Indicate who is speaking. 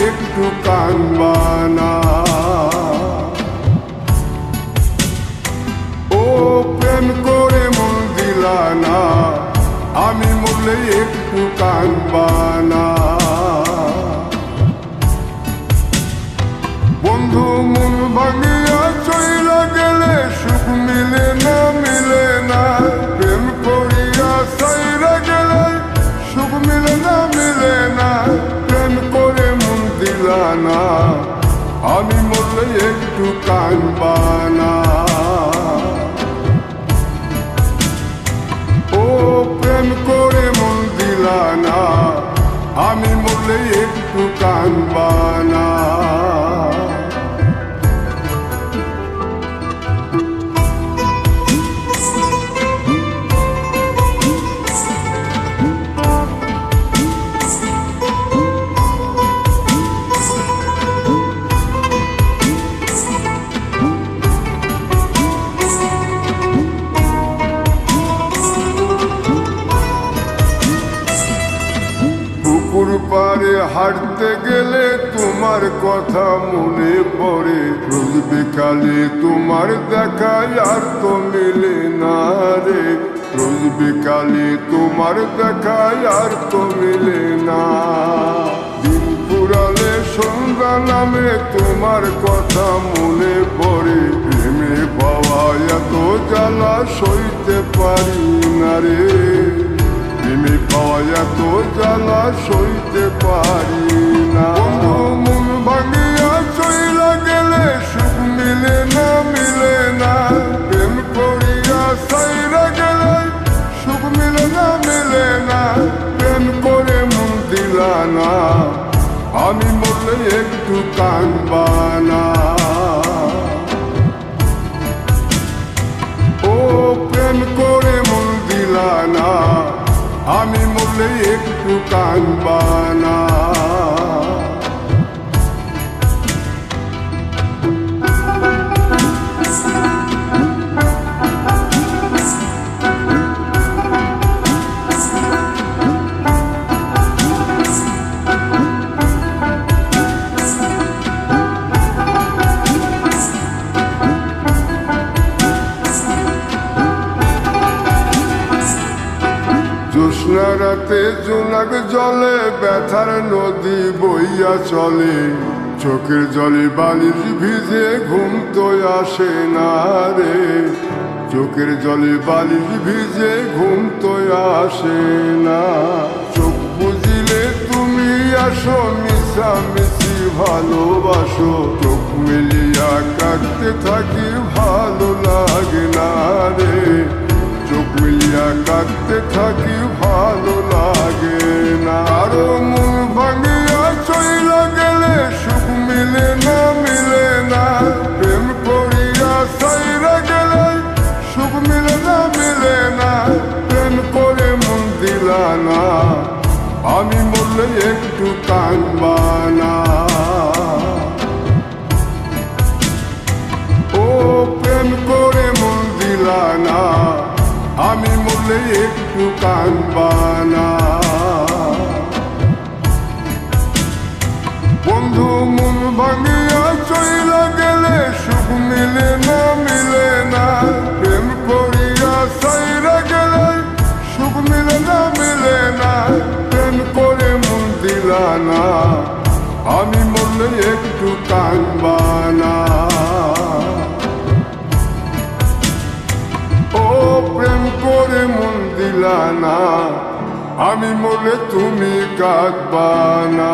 Speaker 1: একটু কানবানা। ও প্রেম করে মন দিলানা, আমি মরলে একটু কানবানা। বন্ধু মন ভাঙিয়া চইলা গেলে সুখ মিলে না, মিলে না। প্রেম করিয়া সাইরা গেলে সুখ মিলে না, মিলে না। প্রেম করে মন দিলানা, আমি মরলে একটু কানবানা। ও প্রেম করে মন দিলানা, আমি মরলে একটু কানবানা। পুকুর পাড়ে হাঁটতে গেলে তোমার কথা মনে পড়ে। রোজ বিকালে তোমার দেখায় আর তো মিলে না রে। রোজ বিকালে তোমার দেখায় আর তো মিলে না। দিন পুরালে সন্ধ্যা নামে তোমার কথা মনে পড়ে। প্রেমে পাওয়া এত জ্বালা সইতে পারি না রে। প্রেমে পাওয়া এত জ্বালা সইতে পারি না। বন্ধু মন ভাঙিয়া চইলা গেলে সুখ মিলে না, মিলে না। প্রেম করিয়া সাইরা গেলে সুখ মিলে না, মিলে না। প্রেম করে মন দিলানা, আমি মরলে একটু কানবানা। ও প্রেম করে মন দিলানা, আমি মরলে একটু কানবানা। জ্যোৎস্না রাতে জোনাক জলে ব্যথার নদী বইয়া চলে। চোখের জলে বালিশ ভিজে ঘুম তো আসে না রে। চোখের জলে বালিশ ভিজে ঘুম তো আসে না। চোখ বুঝিলে তুমি আসো, মিশামিশি ভালোবাসো। চোখ মিলিয়া কাঁদতে থাকি, ভালো লাগে না রে। চোখ মিলিয়া কাঁদতে থাকি, ভালো লাগে না। আরো মন ভাঙিয়া চইলা গেলে সুখ মিলে না, মিলে না। প্রেম করিয়া সাইরা গেলে সুখ মিলে না, মিলে না। প্রেম করে মন দিলানা, আমি মরলে একটু কানবানা। ও প্রেম করে মন দিলানা, আমি মরলে একটু কানবানা। বন্ধু মন ভাঙিয়া চইলা গেলে সুখ মিলে না, মিলে না। প্রেম করিয়া সাইরা গেলে সুখ মিলে না, মিলে না। প্রেম করে মন দিলানা, আমি মরলে একটু কানবানা। ও প্রেম করে মন দিলানা, আমি মরলে তুমি কাঁদবানা।